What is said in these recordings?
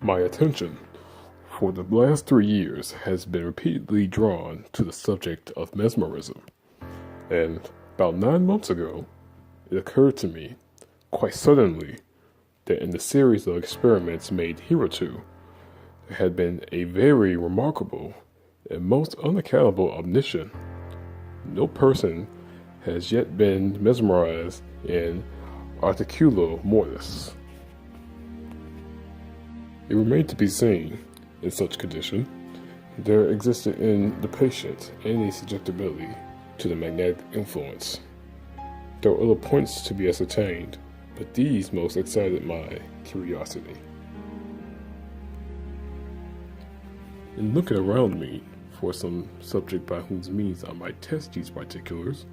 My attention for the last 3 years has been repeatedly drawn to the subject of mesmerism, and about 9 months ago, it occurred to me, quite suddenly, that in the series of experiments made hereto, there had been a very remarkable and most unaccountable omission. No person has yet been mesmerized in articulo mortis. It remained to be seen, in such condition, there existed in the patient any susceptibility to the magnetic influence. There were other points to be ascertained, but these most excited my curiosity. In looking around me for some subject by whose means I might test these particulars,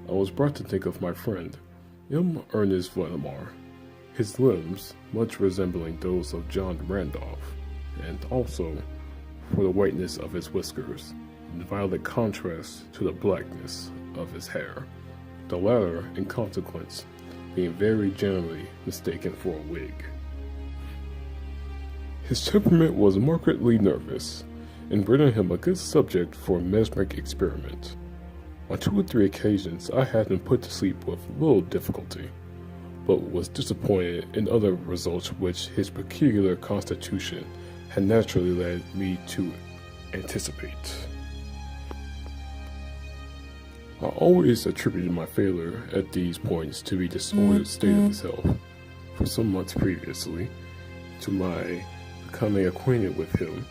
I was brought to think of my friend, M.Valdemar, his limbs much resembling those of John Randolph, and also for the whiteness of his whiskers, in violent contrast to the blackness of his hair, the latter, in consequence, being very generally mistaken for a wig. His temperament was markedly nervous, and rendered him a good subject for mesmeric experiment. On 2 or 3 occasions I had him put to sleep with little difficulty, but was disappointed in other results which his peculiar constitution had naturally led me to anticipate. I always attributed my failure at these points to the disordered state of his health. For some months previously to my becoming acquainted with him,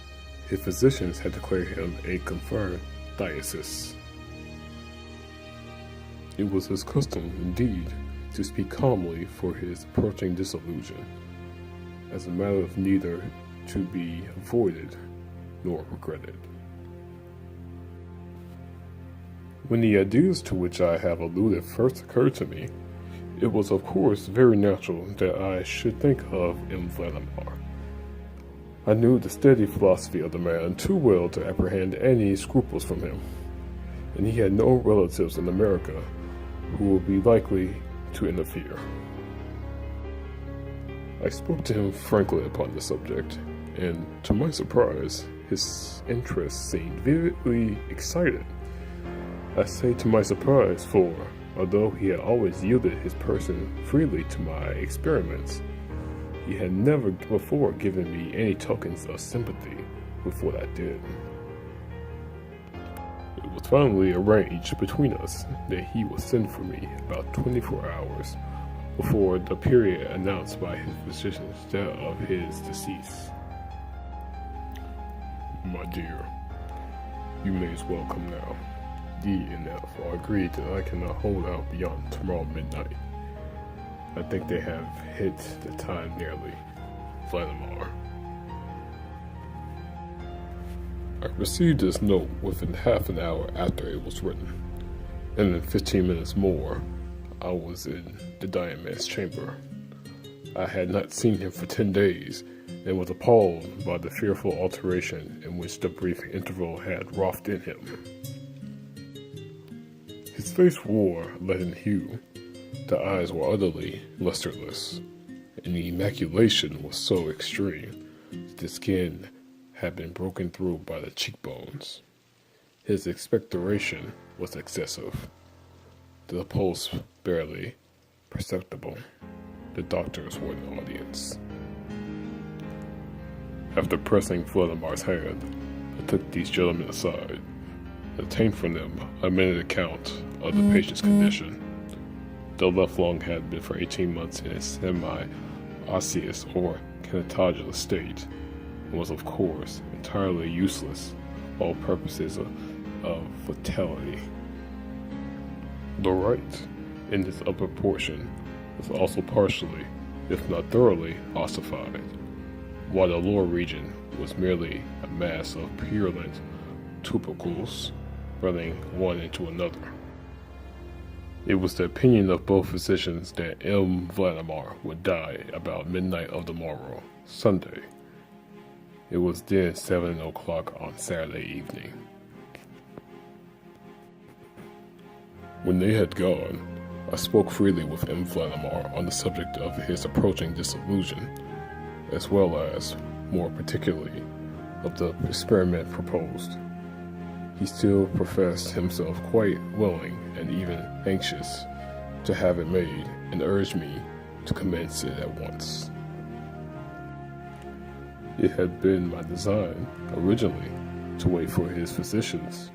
his physicians had declared him a confirmed diasis. It was his custom, indeed, to speak calmly for his approaching disillusion, as a matter of neither to be avoided nor regretted. When the ideas to which I have alluded first occurred to me, it was of course very natural that I should think of M.Valdemar. I knew the steady philosophy of the man too well to apprehend any scruples from him, and he had no relatives in America who would be likely to interfere. I spoke to him frankly upon the subject, and to my surprise, his interest seemed vividly excited. I say to my surprise, for although he had always yielded his person freely to my experiments, he had never before given me any tokens of sympathy with what I did. It was finally arranged between us that he would send for me about 24 hours before the period announced by his physicians that of his decease. My dear, you may as well come now. D and F are agreed that I cannot hold out beyond tomorrow midnight. I think they have hit the time nearly. Valdemar. I received this note within half an hour after it was written, and in 15 minutes more, I was in the dying man's chamber. I had not seen him for 10 days, and was appalled by the fearful alteration in which the brief interval had wrought in him. His face wore a leaden hue, the eyes were utterly lusterless, and the emasculation was so extreme that the skin had been broken through by the cheekbones. His expectoration was excessive, the pulse barely perceptible. The doctors were in the audience. After pressing Valdemar's hand, I took these gentlemen aside and obtained from them a minute account of the patient's condition. The left lung had been for 18 months in a semi-osseous or catatonic state, and was of course entirely useless for all purposes of vitality. The right, in its upper portion, was also partially, if not thoroughly, ossified, while the lower region was merely a mass of purulent tubercles running one into another. It was the opinion of both physicians that M.Valdemar would die about midnight of the morrow, Sunday. It was then 7 o'clock on Saturday evening. When they had gone, I spoke freely with M. Valdemar on the subject of his approaching disillusion, as well as more particularly of the experiment proposed. He still professed himself quite willing and even anxious to have it made, and urged me to commence it at once. It had been my design, originally, to wait for his physicians,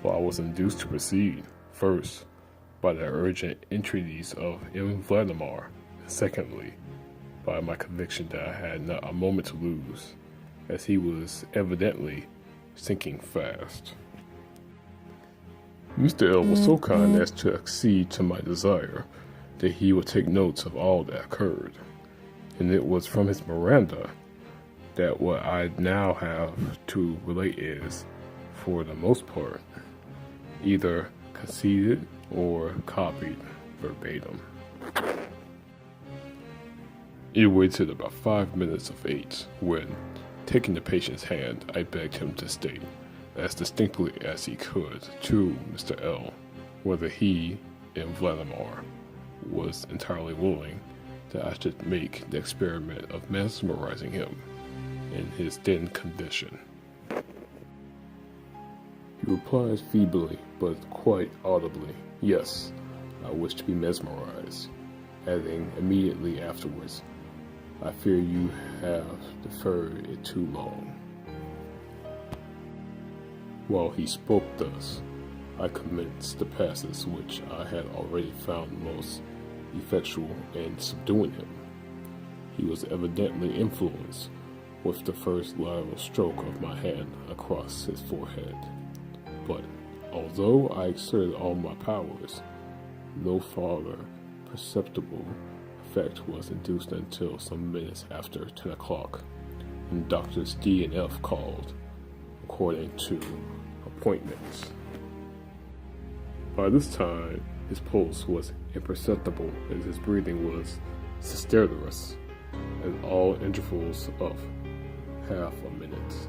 but I was induced to proceed, first, by the urgent entreaties of M.Valdemar, and secondly, by my conviction that I had not a moment to lose, as he was evidently sinking fast. Mr. L was so kind as to accede to my desire that he would take notes of all that occurred, and it was from his Miranda that what I now have to relate is, for the most part, either conceded or copied verbatim. It waited about 5 minutes of 8 when, taking the patient's hand, I begged him to state, as distinctly as he could, to Mr. L, whether he, M.Valdemar, was entirely willing that I should make the experiment of mesmerizing him in his then condition. He replied feebly, but quite audibly, "Yes, I wish to be mesmerized," adding immediately afterwards, "I fear you have deferred it too long." While he spoke thus, I commenced the passes which I had already found most effectual in subduing him. He was evidently influenced with the first lateral stroke of my hand across his forehead, but although I exerted all my powers, no farther perceptible effect was induced until some minutes after 10 o'clock, when Doctors D and F called, according to appointments. By this time, his pulse was imperceptible and his breathing was stertorous at all intervals of half a minute.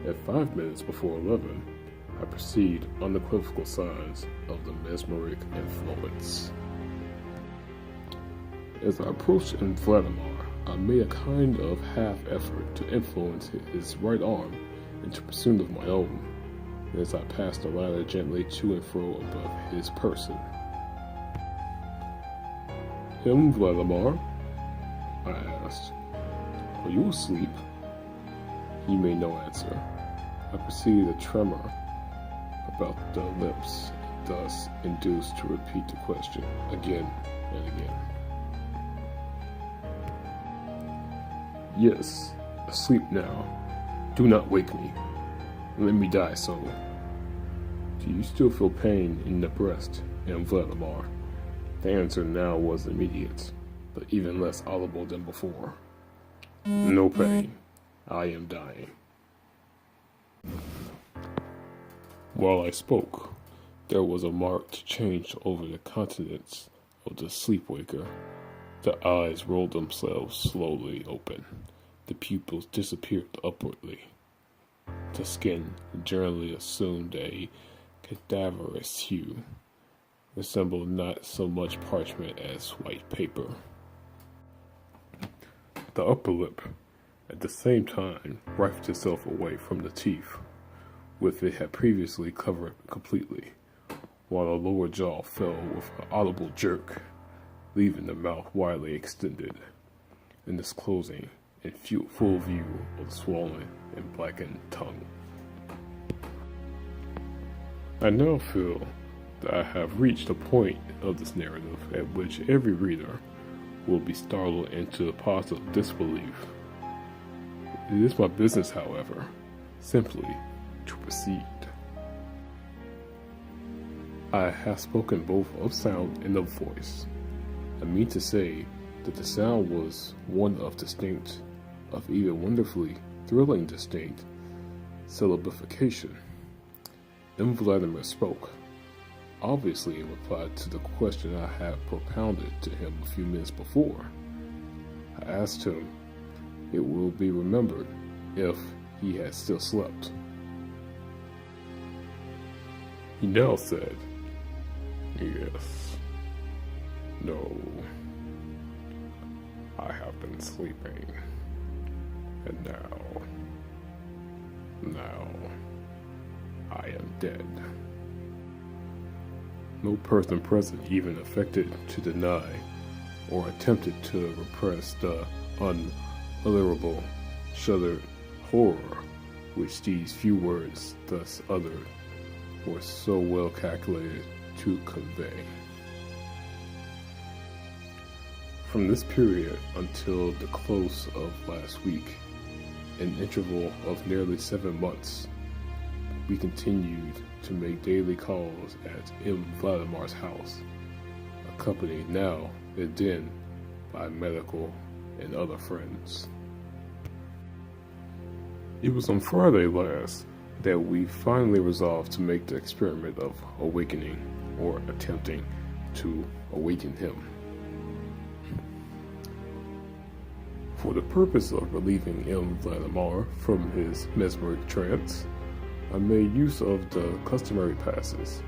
At 5 minutes before 11, I perceived unequivocal signs of the mesmeric influence. As I approached M.Valdemar, I made a kind of half effort to influence his right arm into pursuit of my own, and as I passed the latter gently to and fro above his person. "M.Valdemar," I asked, "are you asleep?" He made no answer. I perceived a tremor about the lips, thus induced to repeat the question again and again. "Yes, asleep now. Do not wake me. Let me die so." "Do you still feel pain in the breast, M.Valdemar?" The answer now was immediate, but even less audible than before. "No pain. I am dying." While I spoke, there was a marked change over the countenance of the sleepwaker. The eyes rolled themselves slowly open. The pupils disappeared upwardly. The skin generally assumed a cadaverous hue, resembled not so much parchment as white paper. The upper lip, at the same time, rifled itself away from the teeth, which it had previously covered completely, while the lower jaw fell with an audible jerk, leaving the mouth widely extended, and disclosing in full view of the swollen and blackened tongue. I now feel that I have reached a point of this narrative at which every reader will be startled into positive disbelief. It is my business, however, simply to proceed. I have spoken both of sound and of voice. I mean to say that the sound was one of even wonderfully thrilling distinct syllabification. M.Valdemar spoke, obviously in reply to the question I had propounded to him a few minutes before. I asked him, it will be remembered, if he had still slept. He now said, "Yes, no, I have been sleeping, And now, I am dead. No person present even affected to deny or attempted to repress the unutterable, shuddered horror which these few words thus uttered were so well calculated to convey. From this period until the close of last week, an interval of nearly 7 months, we continued to make daily calls at M.Valdemar's house, accompanied now and then by medical and other friends. It was on Friday last that we finally resolved to make the experiment of awakening, or attempting to awaken him. For the purpose of relieving M.Valdemar from his mesmeric trance, I made use of the customary passes.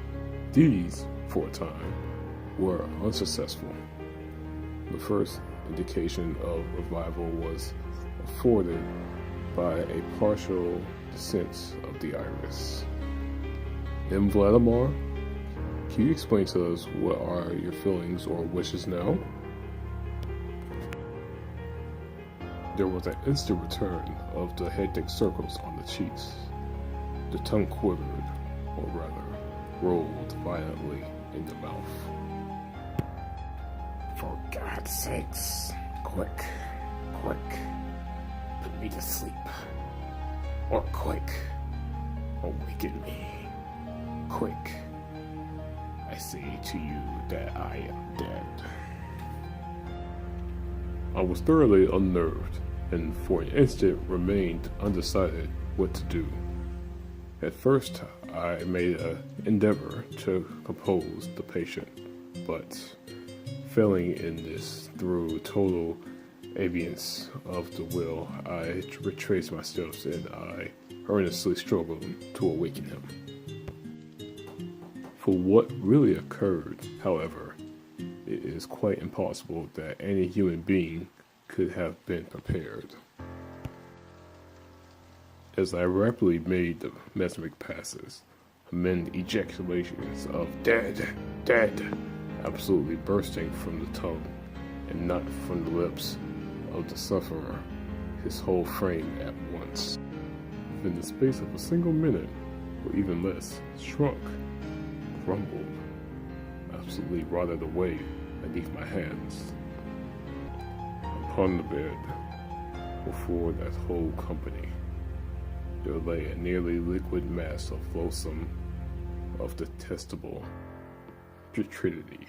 These, for a time, were unsuccessful. The first indication of revival was afforded by a partial descent of the iris. M.Valdemar, can you explain to us what are your feelings or wishes now? There was an instant return of the hectic circles on the cheeks. The tongue quivered, or rather, rolled violently in the mouth. For God's sakes, quick, put me to sleep. Or quick, awaken me. Quick, I say to you that I am dead. I was thoroughly unnerved, and for an instant remained undecided what to do. At first, I made an endeavor to compose the patient, but failing in this through total abeyance of the will, I retraced my steps and I earnestly struggled to awaken him. For what really occurred, however, it is quite impossible that any human being could have been prepared. As I rapidly made the mesmeric passes, amid ejaculations of dead, absolutely bursting from the tongue and not from the lips of the sufferer, his whole frame at once, within the space of a single minute, or even less, shrunk, crumbled, absolutely rotted away beneath my hands. Upon the bed, before that whole company, there lay a nearly liquid mass of loathsome, of detestable putridity.